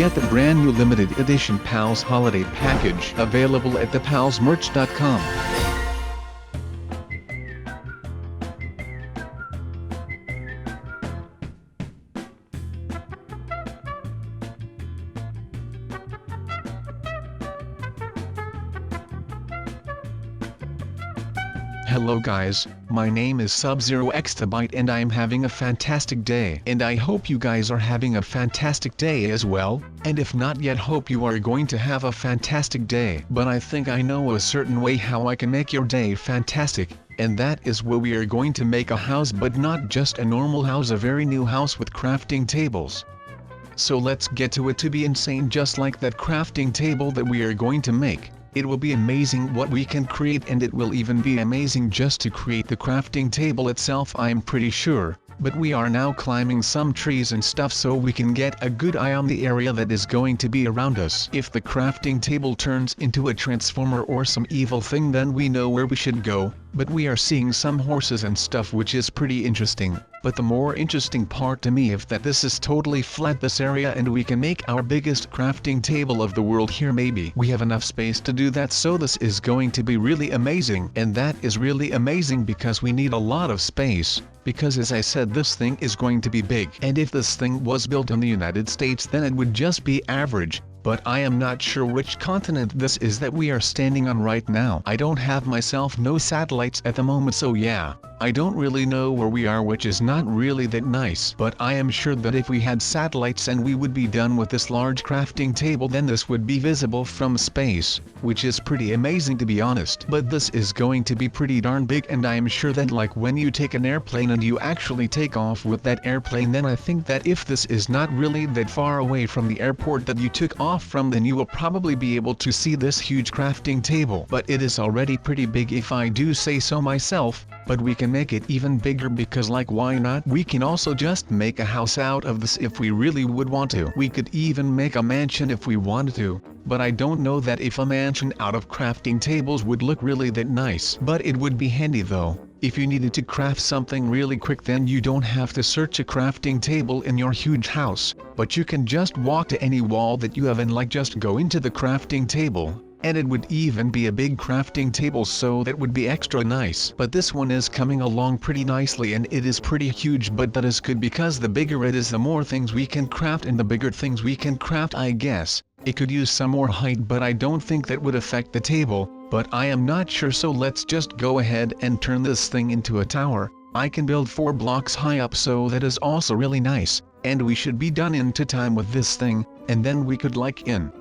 get the brand new limited edition Pals Holiday Package available at thepalsmerch.com. Hello guys, my name is Sub-Zero Exabyte and I am having a fantastic day. And I hope you guys are having a fantastic day as well, and if not yet, hope you are going to have a fantastic day. But I think I know a certain way how I can make your day fantastic, and that is where we are going to make a house, but not just a normal house, a very new house with crafting tables. So let's get to it. To be insane just like that crafting table that we are going to make. It will be amazing what we can create, and it will even be amazing just to create the crafting table itself, I am pretty sure. But we are now climbing some trees and stuff so we can get a good eye on the area that is going to be around us. If the crafting table turns into a transformer or some evil thing, then we know where we should go. But we are seeing some horses and stuff, which is pretty interesting. But the more interesting part to me is that this is totally flat, this area, and we can make our biggest crafting table of the world here. Maybe we have enough space to do that, so this is going to be really amazing. And that is really amazing because we need a lot of space. Because as I said, this thing is going to be big. And if this thing was built in the United States, then it would just be average. But I am not sure which continent this is that we are standing on right now. I don't have myself no satellites at the moment, so yeah, I don't really know where we are, which is not really that nice. But I am sure that if we had satellites and we would be done with this large crafting table, then this would be visible from space, which is pretty amazing to be honest. But this is going to be pretty darn big, and I am sure that like when you take an airplane and you actually take off with that airplane, then I think that if this is not really that far away from the airport that you took off from, then you will probably be able to see this huge crafting table. But it is already pretty big if I do say so myself. But we can make it even bigger because like why not? We can also just make a house out of this if we really would want to. We could even make a mansion if we wanted to. But I don't know that if a mansion out of crafting tables would look really that nice. But it would be handy though. If you needed to craft something really quick, then you don't have to search a crafting table in your huge house, but you can just walk to any wall that you have and like just go into the crafting table. And it would even be a big crafting table, so that would be extra nice. But this one is coming along pretty nicely and it is pretty huge, but that is good because the bigger it is, the more things we can craft, and the bigger things we can craft, I guess it could use some more height, but I don't think that would affect the table. But I am not sure, so let's just go ahead and turn this thing into a tower. I can build 4 blocks high up, so that is also really nice. And we should be done into time with this thing, and then we could like in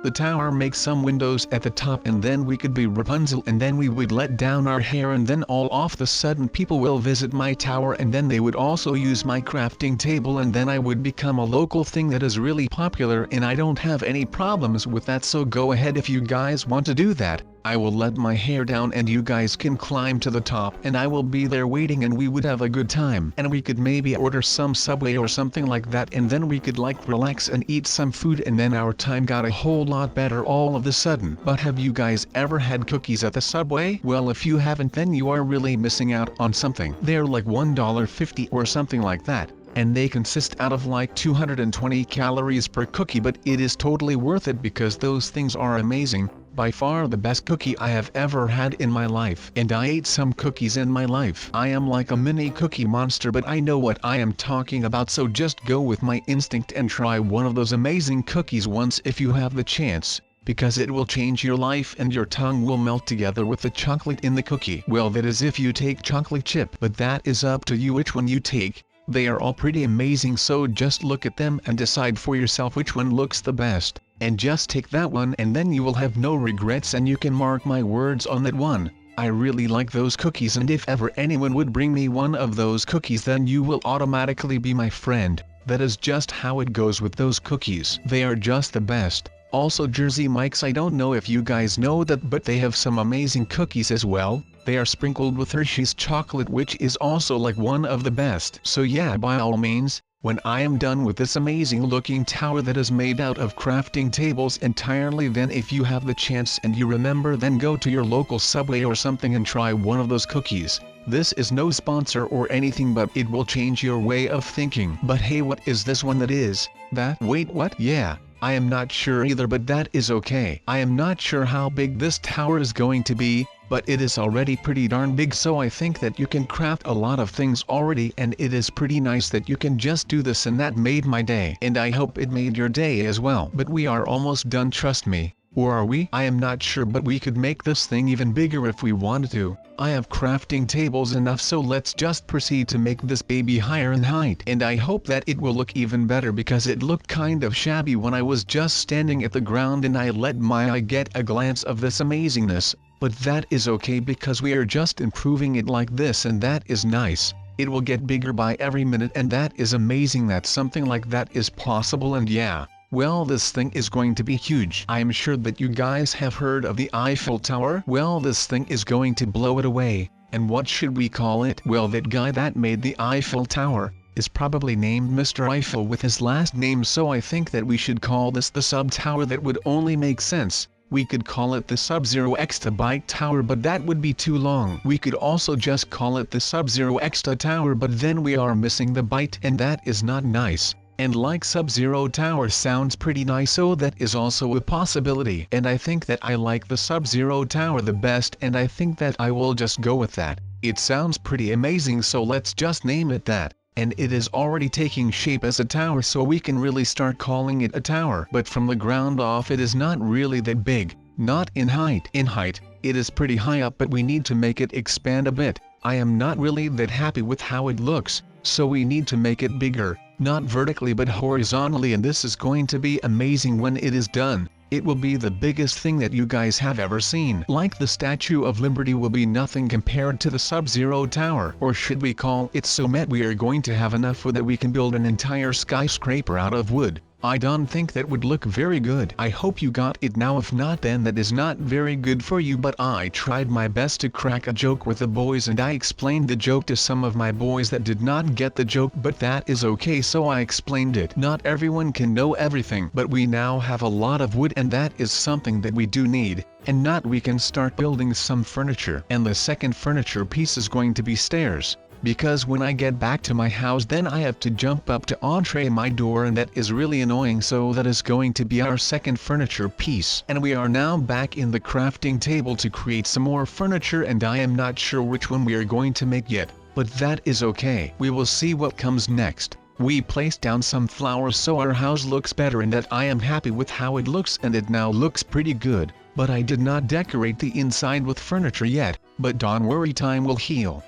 the tower make some windows at the top, and then we could be Rapunzel, and then we would let down our hair, and then all of the sudden people will visit my tower, and then they would also use my crafting table, and then I would become a local thing that is really popular, and I don't have any problems with that. So go ahead if you guys want to do that. I will let my hair down and you guys can climb to the top, and I will be there waiting, and we would have a good time. And we could maybe order some Subway or something like that, and then we could like relax and eat some food, and then our time got a whole lot better all of a sudden. But have you guys ever had cookies at the Subway? Well, if you haven't, then you are really missing out on something. They're like $1.50 or something like that. And they consist out of like 220 calories per cookie, but it is totally worth it because those things are amazing. By far the best cookie I have ever had in my life. And I ate some cookies in my life. I am like a mini cookie monster, but I know what I am talking about, so just go with my instinct and try one of those amazing cookies once if you have the chance. Because it will change your life, and your tongue will melt together with the chocolate in the cookie. Well, that is if you take chocolate chip, but that is up to you which one you take. They are all pretty amazing, so just look at them and decide for yourself which one looks the best, and just take that one, and then you will have no regrets, and you can mark my words on that one. I really like those cookies, and if ever anyone would bring me one of those cookies, then you will automatically be my friend. That is just how it goes with those cookies. They are just the best. Also Jersey Mike's, I don't know if you guys know that, but they have some amazing cookies as well. They are sprinkled with Hershey's chocolate, which is also like one of the best. So yeah, by all means, when I am done with this amazing looking tower that is made out of crafting tables entirely, then if you have the chance and you remember, then go to your local Subway or something and try one of those cookies. This is no sponsor or anything, but it will change your way of thinking. But hey, what is this one that is? That? Wait, what? Yeah. I am not sure either, but that is okay. I am not sure how big this tower is going to be, but it is already pretty darn big, so I think that you can craft a lot of things already, and it is pretty nice that you can just do this, and that made my day. And I hope it made your day as well. But we are almost done, trust me. Or are we? I am not sure, but we could make this thing even bigger if we wanted to. I have crafting tables enough, so let's just proceed to make this baby higher in height. And I hope that it will look even better, because it looked kind of shabby when I was just standing at the ground and I let my eye get a glance of this amazingness. But that is okay, because we are just improving it like this, and that is nice. It will get bigger by every minute, and that is amazing that something like that is possible. And yeah, well, this thing is going to be huge. I am sure that you guys have heard of the Eiffel Tower. Well, this thing is going to blow it away. And what should we call it? Well, that guy that made the Eiffel Tower is probably named Mr. Eiffel with his last name, so I think that we should call this the Sub Tower. That would only make sense. We could call it the Sub-Zero Exabyte Tower, but that would be too long. We could also just call it the Sub-Zero Exta Tower, but then we are missing the byte, and that is not nice. And like Sub-Zero Tower sounds pretty nice, so that is also a possibility. And I think that I like the Sub-Zero Tower the best, and I think that I will just go with that. It sounds pretty amazing, so let's just name it that. And it is already taking shape as a tower, so we can really start calling it a tower. But from the ground off, it is not really that big, not in height. In height, it is pretty high up, but we need to make it expand a bit. I am not really that happy with how it looks, so we need to make it bigger, not vertically but horizontally, and this is going to be amazing when it is done. It will be the biggest thing that you guys have ever seen. Like the Statue of Liberty will be nothing compared to the Sub-Zero Tower. Or should we call it so that we are going to have enough wood that we can build an entire skyscraper out of wood. I don't think that would look very good. I hope you got it now. If not, then that is not very good for you. But I tried my best to crack a joke with the boys, and I explained the joke to some of my boys that did not get the joke, but that is okay, so I explained it. Not everyone can know everything, but we now have a lot of wood, and that is something that we do need. And not we can start building some furniture. And the second furniture piece is going to be stairs. Because when I get back to my house, then I have to jump up to entree my door, and that is really annoying, so that is going to be our second furniture piece. And we are now back in the crafting table to create some more furniture, and I am not sure which one we are going to make yet, but that is okay. We will see what comes next. We placed down some flowers so our house looks better, and that I am happy with how it looks, and it now looks pretty good. But I did not decorate the inside with furniture yet, but don't worry, time will heal.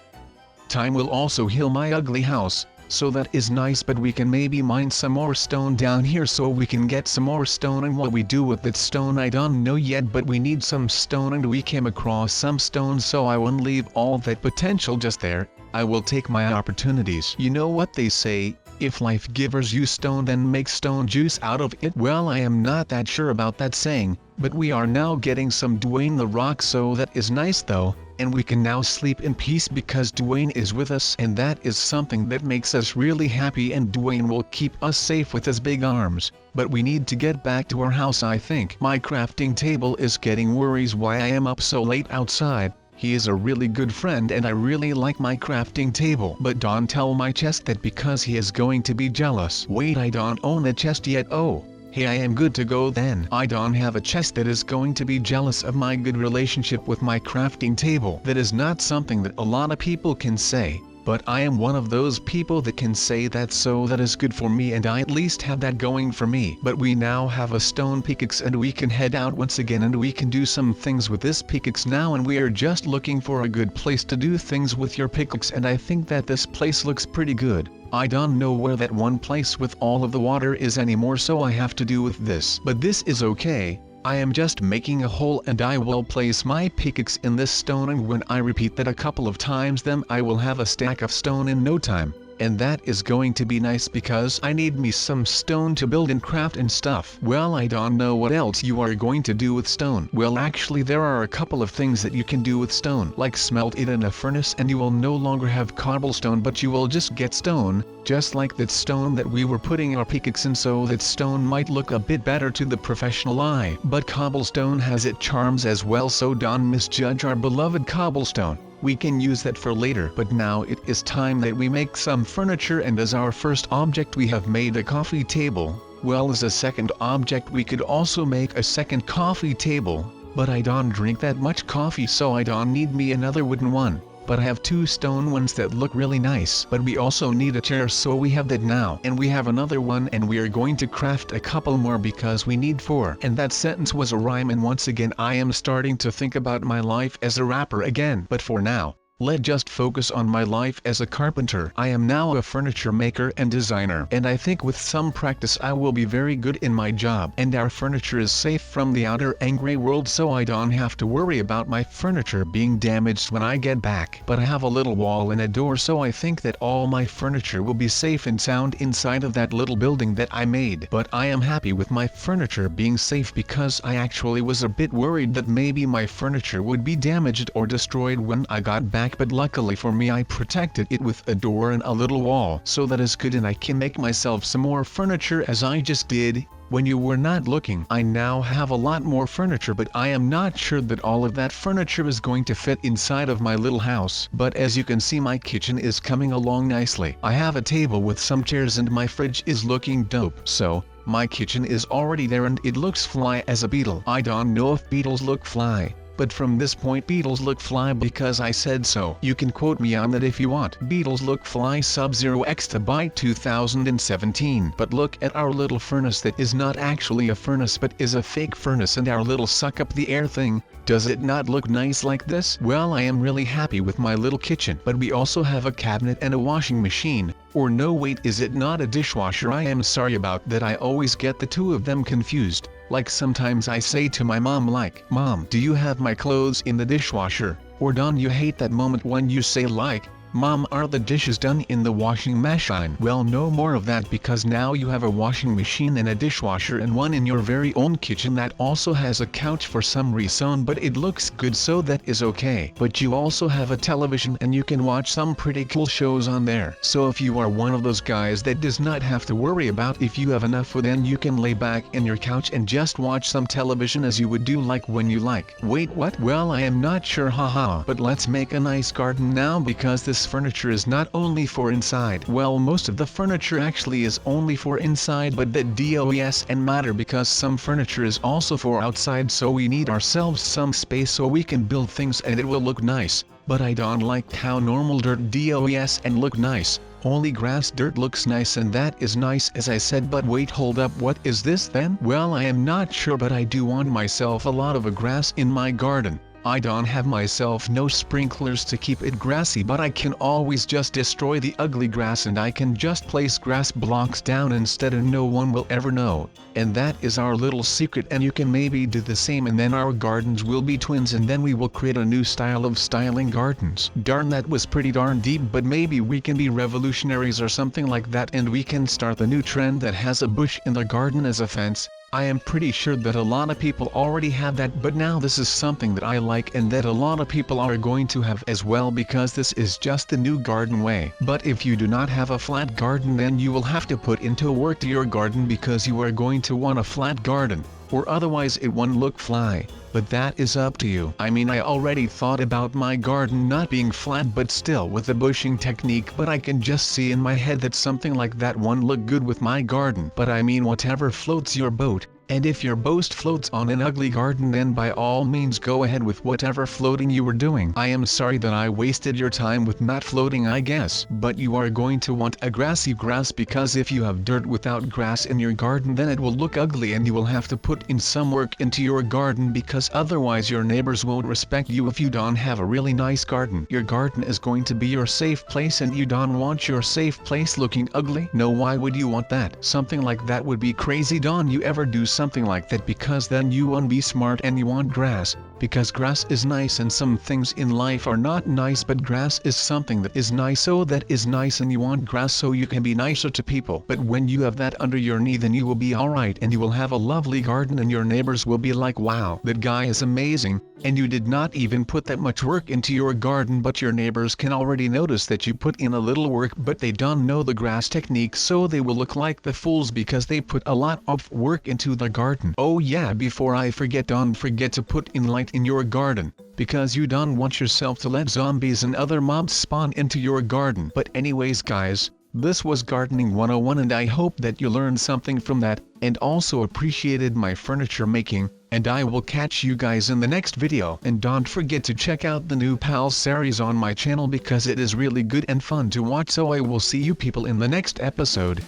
Time will also heal my ugly house, so that is nice. But we can maybe mine some more stone down here so we can get some more stone, and what we do with that stone I don't know yet, but we need some stone, and we came across some stone, so I won't leave all that potential just there. I will take my opportunities. You know what they say, if life gives you stone, then make stone juice out of it. Well, I am not that sure about that saying, but we are now getting some Dwayne the Rock, so that is nice though. And we can now sleep in peace because Dwayne is with us, and that is something that makes us really happy, and Dwayne will keep us safe with his big arms. But we need to get back to our house. I think my crafting table is getting worries why I am up so late outside. He is a really good friend, and I really like my crafting table. But don't tell my chest that, because he is going to be jealous. Wait, I don't own a chest yet. Oh. Hey, I am good to go then. I don't have a chest that is going to be jealous of my good relationship with my crafting table. That is not something that a lot of people can say, but I am one of those people that can say that, so that is good for me, and I at least have that going for me. But we now have a stone pickaxe, and we can head out once again, and we can do some things with this pickaxe now, and we are just looking for a good place to do things with your pickaxe, and I think that this place looks pretty good. I don't know where that one place with all of the water is anymore, so I have to do with this. But this is okay. I am just making a hole, and I will place my pickaxe in this stone, and when I repeat that a couple of times, then I will have a stack of stone in no time. And that is going to be nice, because I need me some stone to build and craft and stuff. Well, I don't know what else you are going to do with stone. Well, actually there are a couple of things that you can do with stone, like smelt it in a furnace, and you will no longer have cobblestone, but you will just get stone, just like that stone that we were putting our pickaxe in, so that stone might look a bit better to the professional eye. But cobblestone has its charms as well, so don't misjudge our beloved cobblestone. We can use that for later, but now it is time that we make some furniture, and as our first object we have made a coffee table. Well, as a second object we could also make a second coffee table, but I don't drink that much coffee so I don't need me another wooden one. But I have 2 stone ones that look really nice. But we also need a chair, so we have that now. And we have another one, and we are going to craft a couple more because we need 4. And that sentence was a rhyme, and once again I am starting to think about my life as a rapper again. But for now, let's just focus on my life as a carpenter. I am now a furniture maker and designer, and I think with some practice I will be very good in my job. And our furniture is safe from the outer angry world, so I don't have to worry about my furniture being damaged when I get back. But I have a little wall and a door, so I think that all my furniture will be safe and sound inside of that little building that I made. But I am happy with my furniture being safe because I actually was a bit worried that maybe my furniture would be damaged or destroyed when I got back. But luckily for me I protected it with a door and a little wall, so that is good, and I can make myself some more furniture as I just did when you were not looking. I now have a lot more furniture, but I am not sure that all of that furniture is going to fit inside of my little house. But as you can see, my kitchen is coming along nicely. I have a table with some chairs and my fridge is looking dope. So my kitchen is already there and it looks fly as a beetle. I don't know if beetles look fly, but from this point beetles look fly because I said so. You can quote me on that if you want. Beetles look fly. Sub-Zero Exabyte 2017. But look at our little furnace that is not actually a furnace but is a fake furnace, and our little suck up the air thing. Does it not look nice like this? Well, I am really happy with my little kitchen. But we also have a cabinet and a washing machine. Or no, wait, is it not a dishwasher? I am sorry about that, I always get the two of them confused. Like sometimes I say to my mom like, "Mom, do you have my clothes in the dishwasher?" Or don't you hate that moment when you say like, "Mom, are the dishes done in the washing machine?" Well, no more of that, because now you have a washing machine and a dishwasher and one in your very own kitchen that also has a couch for some reason, but it looks good, so that is okay. But you also have a television and you can watch some pretty cool shows on there. So if you are one of those guys that does not have to worry about if you have enough food, then you can lay back in your couch and just watch some television as you would do like when you like. Wait, what? Well, I am not sure, haha. But let's make a nice garden now, because this furniture is not only for inside. Well, most of the furniture actually is only for inside, but that does and matter because some furniture is also for outside, so we need ourselves some space so we can build things and it will look nice. But I don't like how normal dirt does and look nice. Only grass dirt looks nice, and that is nice as I said. But wait, hold up, what is this then? Well, I am not sure, but I do want myself a lot of grass in my garden. I don't have myself no sprinklers to keep it grassy, but I can always just destroy the ugly grass and I can just place grass blocks down instead and no one will ever know. And that is our little secret, and you can maybe do the same, and then our gardens will be twins, and then we will create a new style of styling gardens. Darn, that was pretty darn deep, but maybe we can be revolutionaries or something like that, and we can start the new trend that has a bush in the garden as a fence. I am pretty sure that a lot of people already have that, but now this is something that I like and that a lot of people are going to have as well, because this is just the new garden way. But if you do not have a flat garden, then you will have to put into work to your garden, because you are going to want a flat garden, or otherwise it won't look fly. But that is up to you. I mean, I already thought about my garden not being flat but still with the bushing technique, but I can just see in my head that something like that won't look good with my garden. But I mean, whatever floats your boat. And if your boat floats on an ugly garden, then by all means go ahead with whatever floating you were doing. I am sorry that I wasted your time with not floating, I guess. But you are going to want a grassy grass, because if you have dirt without grass in your garden, then it will look ugly and you will have to put in some work into your garden, because otherwise your neighbors won't respect you if you don't have a really nice garden. Your garden is going to be your safe place, and you don't want your safe place looking ugly. No, why would you want that? Something like that would be crazy. Don't you ever do something like that, because then you won't be smart and you want grass, because grass is nice, and some things in life are not nice, but grass is something that is nice, so that is nice, and you want grass so you can be nicer to people. But when you have that under your knee, then you will be alright and you will have a lovely garden, and your neighbors will be like, wow, that guy is amazing. And you did not even put that much work into your garden, but your neighbors can already notice that you put in a little work, but they don't know the grass technique, so they will look like the fools because they put a lot of work into the garden. Oh yeah, before I forget, don't forget to put in light in your garden, because you don't want yourself to let zombies and other mobs spawn into your garden. But anyways guys, This was Gardening 101 and I hope that you learned something from that, and also appreciated my furniture making, and I will catch you guys in the next video. And don't forget to check out the new Pals series on my channel because it is really good and fun to watch, so I will see you people in the next episode.